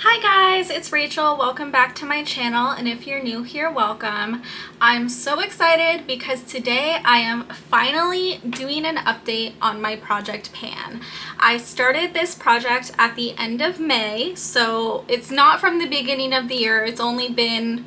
Hi guys, it's Rachel. Welcome back to my channel, and if you're new here, welcome. I'm so excited because today I am finally doing an update on my project Pan. I started this project at the end of May, so it's not from the beginning of the year. It's only been,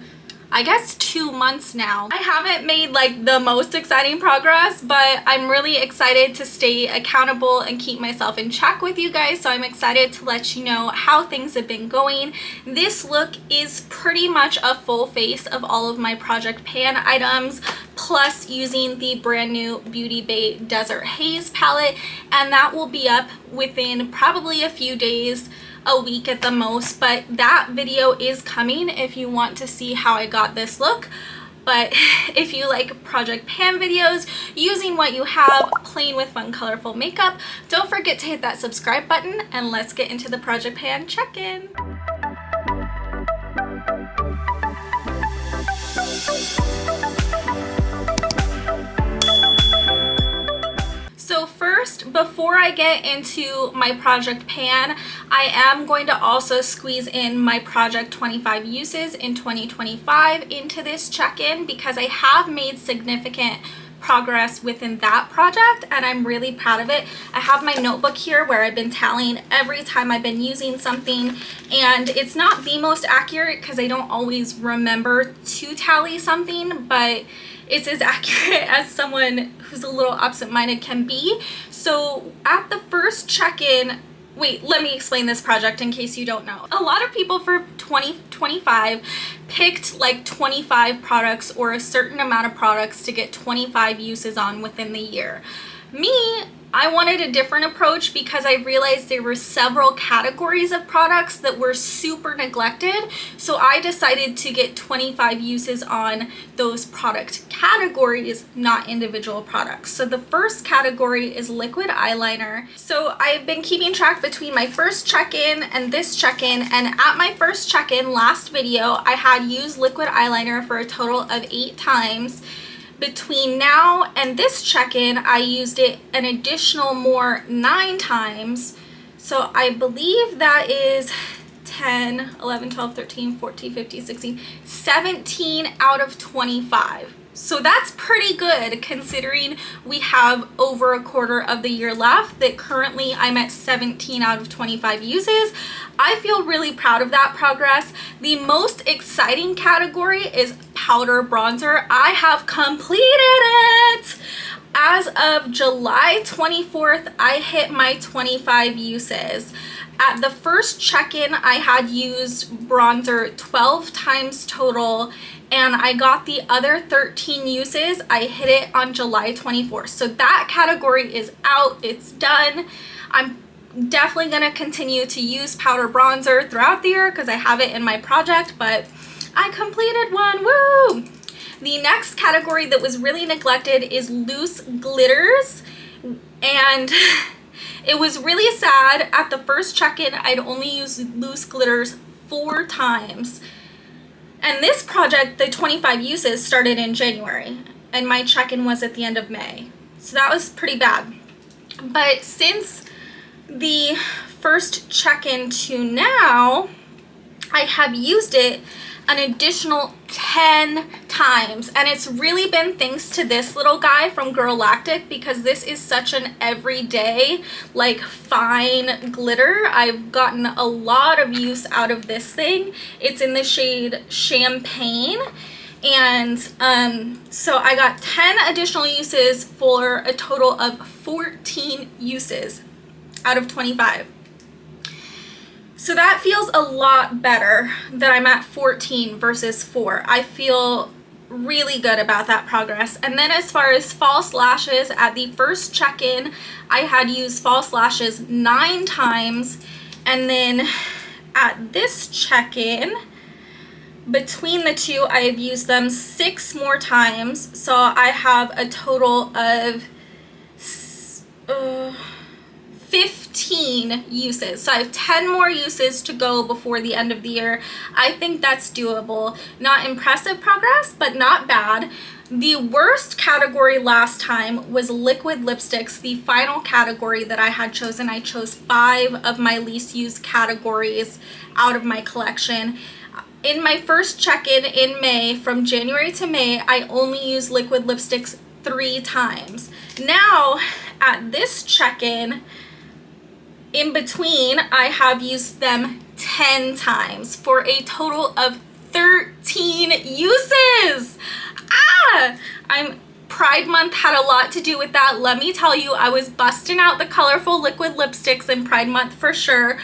I guess, 2 months now. I haven't made like the most exciting progress, but I'm really excited to stay accountable and keep myself in check with you guys, so I'm excited to let you know how things have been going. This look is pretty much a full face of all of my Project Pan items, plus using the brand new Beauty Bay Desert Haze palette, and that will be up within probably a few days, a week at the most, but that video is coming if you want to see how I got this look. But if you like Project Pan videos, using what you have, playing with fun colorful makeup, don't forget to hit that subscribe button, and let's get into the Project Pan check-in. So first, before I get into my Project Pan, I am going to also squeeze in my Project 25 uses in 2025 into this check-in because I have made significant progress within that project and I'm really proud of it. I have my notebook here where I've been tallying every time I've been using something, and it's not the most accurate because I don't always remember to tally something, but it's as accurate as someone who's a little absent-minded can be. So at the first check-in, wait, let me explain this project in case you don't know. A lot of people for 2025 picked like 25 products or a certain amount of products to get 25 uses on within the year. Me, I wanted a different approach because I realized there were several categories of products that were super neglected. So I decided to get 25 uses on those product categories, not individual products. So the first category is liquid eyeliner. So I've been keeping track between my first check-in and this check-in, and at my first check-in last video, I had used liquid eyeliner for a total of 8 times. Between now and this check-in, I used it an additional 9 times. So I believe that is 10, 11, 12, 13, 14, 15, 16, 17 out of 25. So that's pretty good considering we have over a quarter of the year left. That currently I'm at 17 out of 25 uses. I feel really proud of that progress. The most exciting category is powder bronzer. I have completed it. As of July 24th, I hit my 25 uses. At the first check-in, I had used bronzer 12 times total, and I got the other 13 uses. I hit it on July 24th. So that category is out, it's done. I'm definitely gonna continue to use powder bronzer throughout the year because I have it in my project, but I completed one, woo! The next category that was really neglected is loose glitters, and it was really sad. At the first check-in, I'd only used loose glitters 4 times. And this project, the 25 uses, started in January, and my check-in was at the end of May. So that was pretty bad. But since the first check-in to now, I have used it an additional 10 times, and it's really been thanks to this little guy from Dermelect because this is such an everyday, like, fine glitter. I've gotten a lot of use out of this thing. It's in the shade Champagne, and so I got 10 additional uses for a total of 14 uses out of 25. So that feels a lot better that I'm at 14 versus 4. I feel really good about that progress. And then as far as false lashes, at the first check-in, I had used false lashes 9 times. And then at this check-in, between the two, I have used them 6 more times. So I have a total of 15 uses. So I have 10 more uses to go before the end of the year. I think that's doable. Not impressive progress, but not bad. The worst category last time was liquid lipsticks, the final category that I had chosen. I chose 5 of my least used categories out of my collection. In my first check-in in May, from January to May, I only used liquid lipsticks 3 times. Now, at this check-in, in between, I have used them 10 times for a total of 13 uses. Pride Month had a lot to do with that. Let me tell you, I was busting out the colorful liquid lipsticks in Pride Month for sure.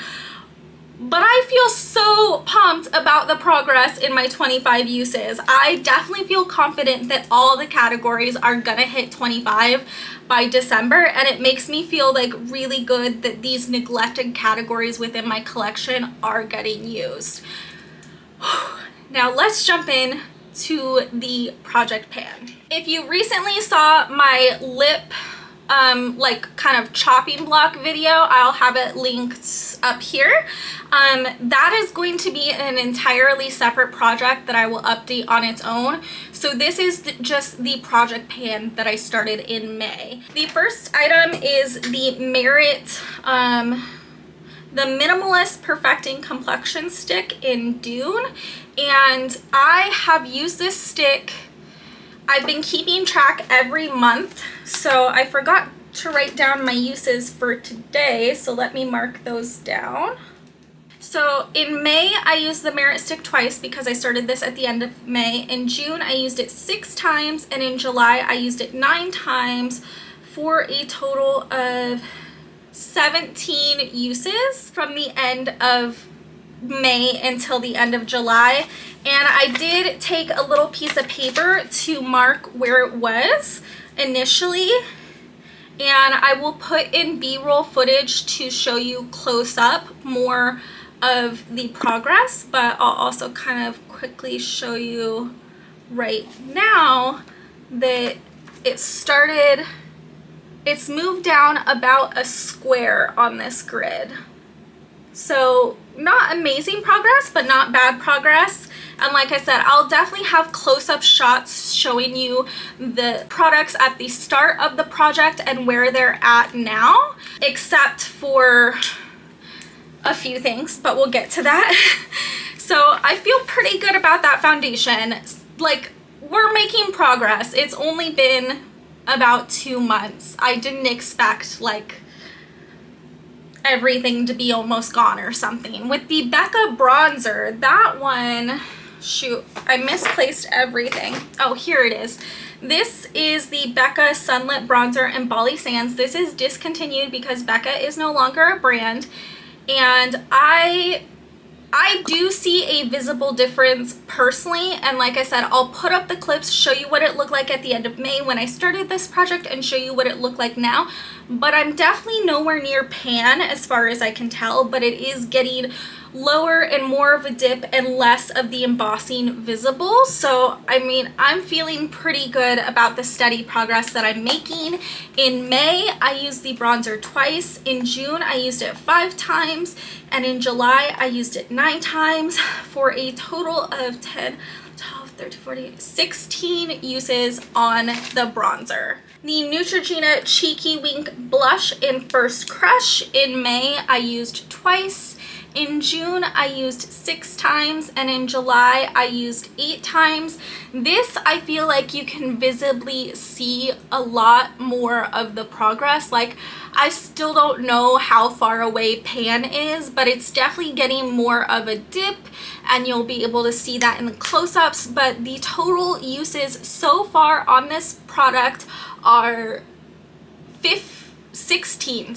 But I feel so pumped about the progress in my 25 uses. I definitely feel confident that all the categories are gonna hit 25 by December, and it makes me feel like really good that these neglected categories within my collection are getting used. Now let's jump in to the project pan. If you recently saw my lip like kind of chopping block video, I'll have it linked up here. That is going to be an entirely separate project that I will update on its own. So this is just the project pan that I started in May. The first item is the Merit the Minimalist Perfecting Complexion Stick in Dune, and I have used this stick. I've been keeping track every month, so I forgot to write down my uses for today, so let me mark those down. So in May, I used the Merit stick twice because I started this at the end of May. In June, I used it 6 times, and in July, I used it 9 times for a total of 17 uses from the end of May until the end of July. And I did take a little piece of paper to mark where it was initially, and I will put in B-roll footage to show you close up more of the progress, but I'll also kind of quickly show you right now that it's moved down about a square on this grid. So not amazing progress, but not bad progress. And like I said, I'll definitely have close-up shots showing you the products at the start of the project and where they're at now, except for a few things, but we'll get to that. So I feel pretty good about that foundation. Like, we're making progress. It's only been about 2 months. I didn't expect like everything to be almost gone or something. With the Becca bronzer, that one, shoot, I misplaced everything. Oh, here it is. This is the Becca Sunlit Bronzer in Bali Sands. This is discontinued because Becca is no longer a brand, and I do see a visible difference personally, and like I said, I'll put up the clips, show you what it looked like at the end of May when I started this project, and show you what it looked like now. But I'm definitely nowhere near pan as far as I can tell, but it is getting lower and more of a dip and less of the embossing visible. So I mean, I'm feeling pretty good about the steady progress that I'm making. In May, I used the bronzer twice. In June, I used it 5 times, and in July, I used it 9 times for a total of 10, 12, 13, 14, 16 uses on the bronzer. The Neutrogena Cheeky Wink Blush in First Crush. In May, I used twice. In June, I used 6 times, and in July, I used 8 times. This, I feel like you can visibly see a lot more of the progress. Like, I still don't know how far away pan is, but it's definitely getting more of a dip, and you'll be able to see that in the close-ups. But the total uses so far on this product are 16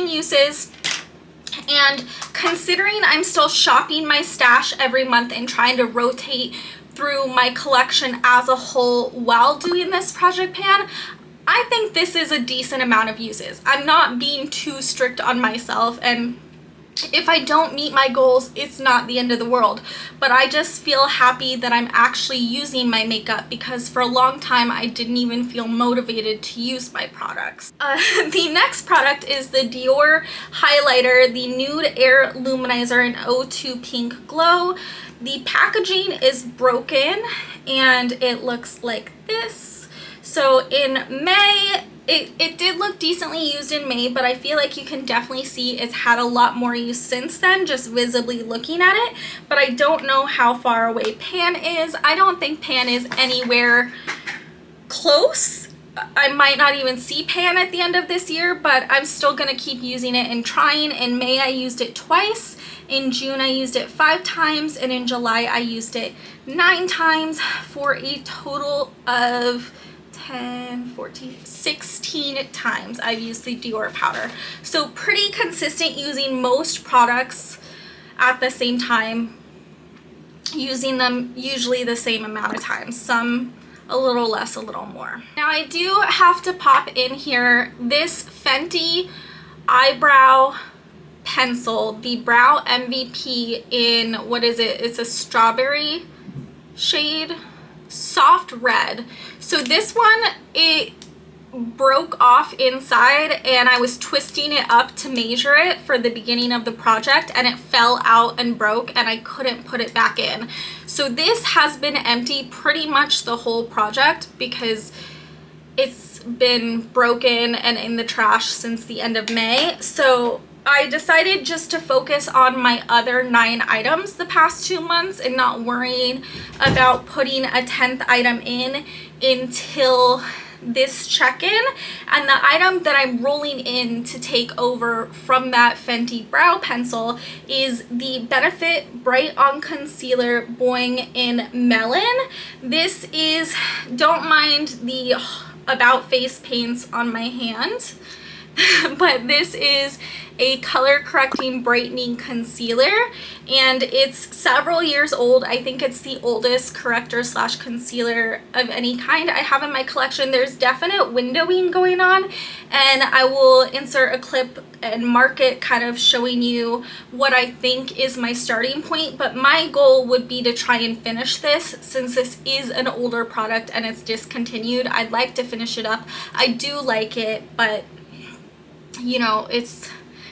uses. And considering I'm still shopping my stash every month and trying to rotate through my collection as a whole while doing this project pan, I think this is a decent amount of uses. I'm not being too strict on myself, and If I don't meet my goals, it's not the end of the world, but I just feel happy that I'm actually using my makeup, because for a long time I didn't even feel motivated to use my products. The next product is the Dior highlighter, the Nude Air Luminizer in 02 Pink Glow. The packaging is broken and it looks like this. So in May, it did look decently used in May, but I feel like you can definitely see it's had a lot more use since then, just visibly looking at it. But I don't know how far away Pan is. I don't think Pan is anywhere close. I might not even see Pan at the end of this year, but I'm still gonna keep using it and trying. In May, I used it twice. In June, I used it 5 times, and in July, I used it 9 times for a total of 10, 14, 16 times I've used the Dior powder. So pretty consistent, using most products at the same time, using them usually the same amount of times, some a little less, a little more. Now I do have to pop in here this Fenty eyebrow pencil, the Brow MVP in, what is it? It's a strawberry shade, soft red. So this one, it broke off inside and I was twisting it up to measure it for the beginning of the project, and it fell out and broke and I couldn't put it back in. So this has been empty pretty much the whole project because it's been broken and in the trash since the end of May. So I decided just to focus on my other 9 items the past 2 months and not worrying about putting a 10th item in until this check-in. And the item that I'm rolling in to take over from that Fenty brow pencil is the Benefit Bright On Concealer Boing in Melon. This is, don't mind the about face paints on my hand, but this is a color correcting brightening concealer, and it's several years old. I think it's the oldest corrector slash concealer of any kind I have in my collection. There's definite windowing going on, and I will insert a clip and mark it kind of showing you what I think is my starting point, but my goal would be to try and finish this. Since this is an older product and it's discontinued, I'd like to finish it up. I do like it, but you know, it's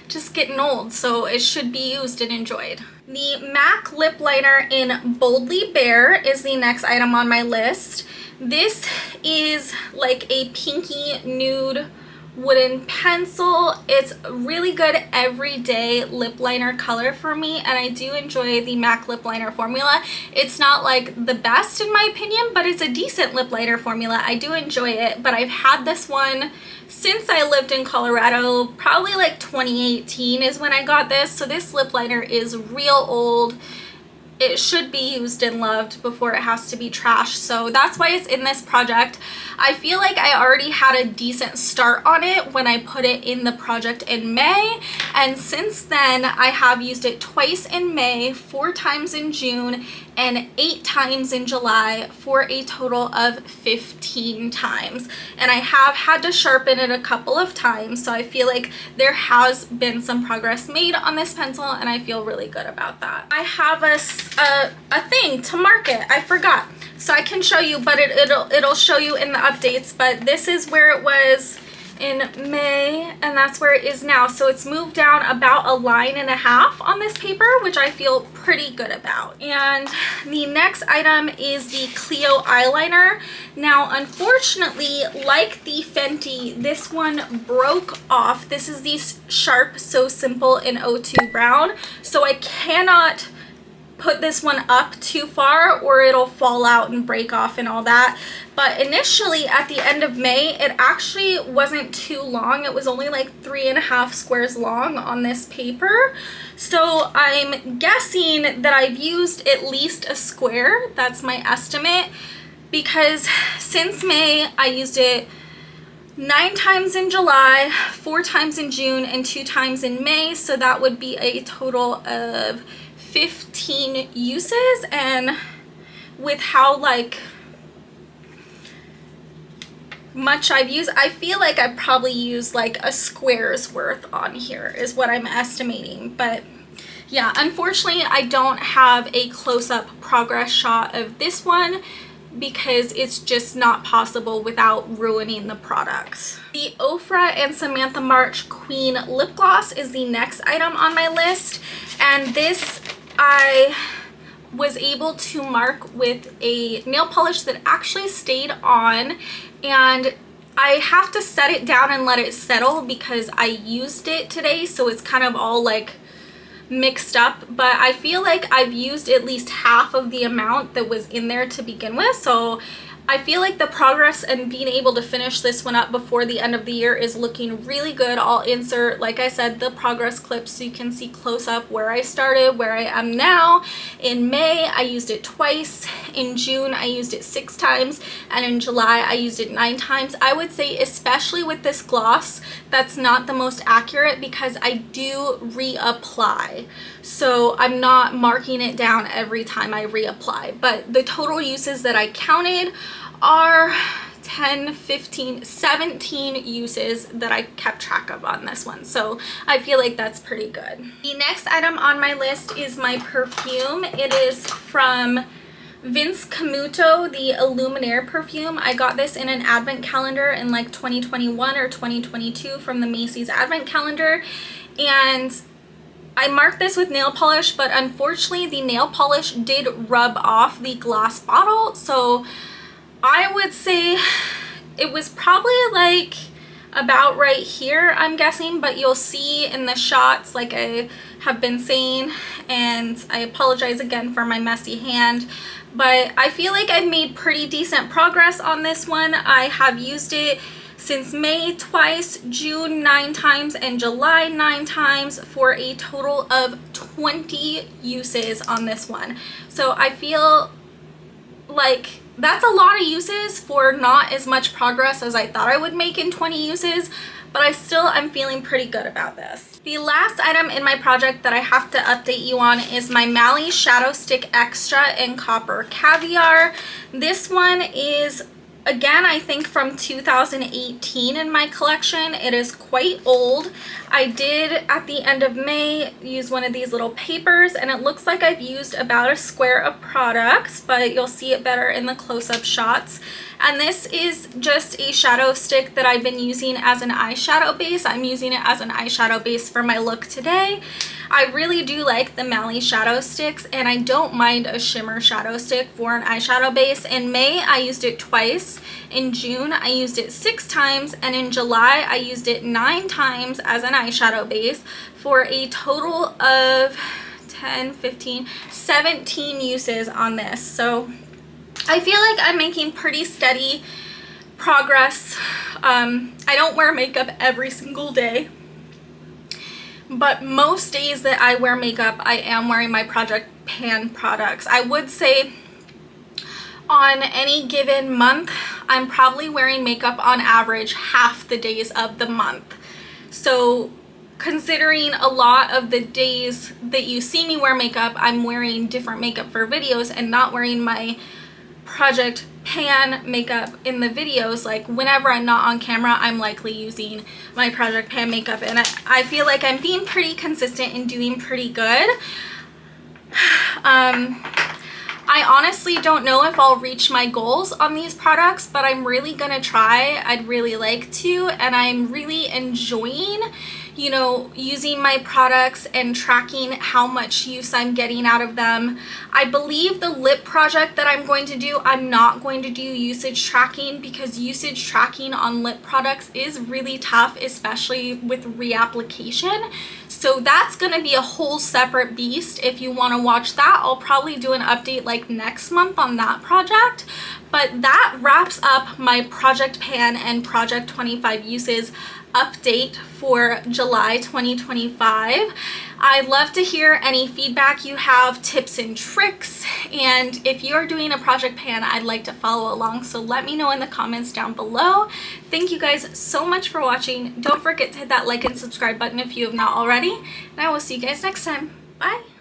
just getting old, so it should be used and enjoyed. The MAC lip liner in Boldly Bare is the next item on my list. This is like a pinky nude wooden pencil. It's really good everyday lip liner color for me, and I do enjoy the MAC lip liner formula. It's not like the best in my opinion, but it's a decent lip liner formula. I do enjoy it, but I've had this one since I lived in Colorado. Probably like 2018 is when I got this, so this lip liner is real old. It should be used and loved before it has to be trashed, so that's why it's in this project. I feel like I already had a decent start on it when I put it in the project in May, and since then I have used it twice in May, 4 times in June, and 8 times in July, for a total of 15 times. And I have had to sharpen it a couple of times, so I feel like there has been some progress made on this pencil, and I feel really good about that. I have a thing to mark it. I forgot. So I can show you, but it'll show you in the updates, but this is where it was in May, and that's where it is now. So it's moved down about 1.5 lines on this paper, which I feel pretty good about. And the next item is the Clio eyeliner. Now, unfortunately, like the Fenty, this one broke off. This is the Sharp So Simple in 02 Brown. So I cannot put this one up too far or it'll fall out and break off and all that. But initially at the end of May, it actually wasn't too long. It was only like 3.5 squares long on this paper. So I'm guessing that I've used at least a square. That's my estimate, because since May I used it 9 times in July, 4 times in June, and 2 times in May. So that would be a total of 15 uses, and with how like much I've used, I feel like I probably used like a square's worth on here is what I'm estimating. But Yeah, unfortunately, I don't have a close-up progress shot of this one because it's just not possible without ruining the products. The Ofra and Samantha March Queen Lip Gloss is the next item on my list, and this I was able to mark with a nail polish that actually stayed on, and I have to set it down and let it settle because I used it today, so it's kind of all like mixed up, but I feel like I've used at least half of the amount that was in there to begin with, so I feel like the progress and being able to finish this one up before the end of the year is looking really good. I'll insert, like I said, the progress clips so you can see close up where I started, where I am now. In May, I used it twice. In June, I used it 6 times. And in July, I used it 9 times. I would say, especially with this gloss, that's not the most accurate because I do reapply. So I'm not marking it down every time I reapply. But the total uses that I counted are 10, 15, 17 uses that I kept track of on this one. So I feel like that's pretty good. The next item on my list is my perfume. It is from Vince Camuto, the Illuminaire perfume. I got this in an advent calendar in like 2021 or 2022 from the Macy's advent calendar. And I marked this with nail polish, but unfortunately the nail polish did rub off the glass bottle. So I would say it was probably like about right here, I'm guessing, but you'll see in the shots, like I have been saying, and I apologize again for my messy hand, but I feel like I've made pretty decent progress on this one. I have used it since May twice, June 9 times, and July 9 times for a total of 20 uses on this one. So I feel like that's a lot of uses for not as much progress as I thought I would make in 20 uses, but I'm feeling pretty good about this. The last item in my project that I have to update you on is my Mally Shadow Stick Extra in Copper Caviar. This one is, again, I think from 2018 in my collection. It is quite old. I did, at the end of May, use one of these little papers, and it looks like I've used about a square of products, but you'll see it better in the close-up shots. And this is just a shadow stick that I've been using as an eyeshadow base. I'm using it as an eyeshadow base for my look today. I really do like the Mally shadow sticks, and I don't mind a shimmer shadow stick for an eyeshadow base. In May, I used it twice. In June, I used it 6 times, and in July, I used it 9 times as an eyeshadow base for a total of 10, 15, 17 uses on this. So I feel like I'm making pretty steady progress. I don't wear makeup every single day, but most days that I wear makeup, I am wearing my Project Pan products. I would say on any given month, I'm probably wearing makeup on average half the days of the month. So considering a lot of the days that you see me wear makeup, I'm wearing different makeup for videos and not wearing my Project Pan makeup in the videos. Like whenever I'm not on camera, I'm likely using my Project Pan makeup, and I feel like I'm being pretty consistent and doing pretty good. I honestly don't know if I'll reach my goals on these products, but I'm really gonna try. I'd really like to, and I'm really enjoying, you know, using my products and tracking how much use I'm getting out of them. I believe the lip project that I'm going to do, I'm not going to do usage tracking because usage tracking on lip products is really tough, especially with reapplication. So that's going to be a whole separate beast. If you want to watch that, I'll probably do an update like next month on that project. But that wraps up my Project Pan and Project 25 uses update for July 2025. I'd love to hear any feedback you have, tips and tricks, and if you're doing a Project Pan, I'd like to follow along, so let me know in the comments down below. Thank you guys so much for watching. Don't forget to hit that like and subscribe button if you have not already, and I will see you guys next time. Bye!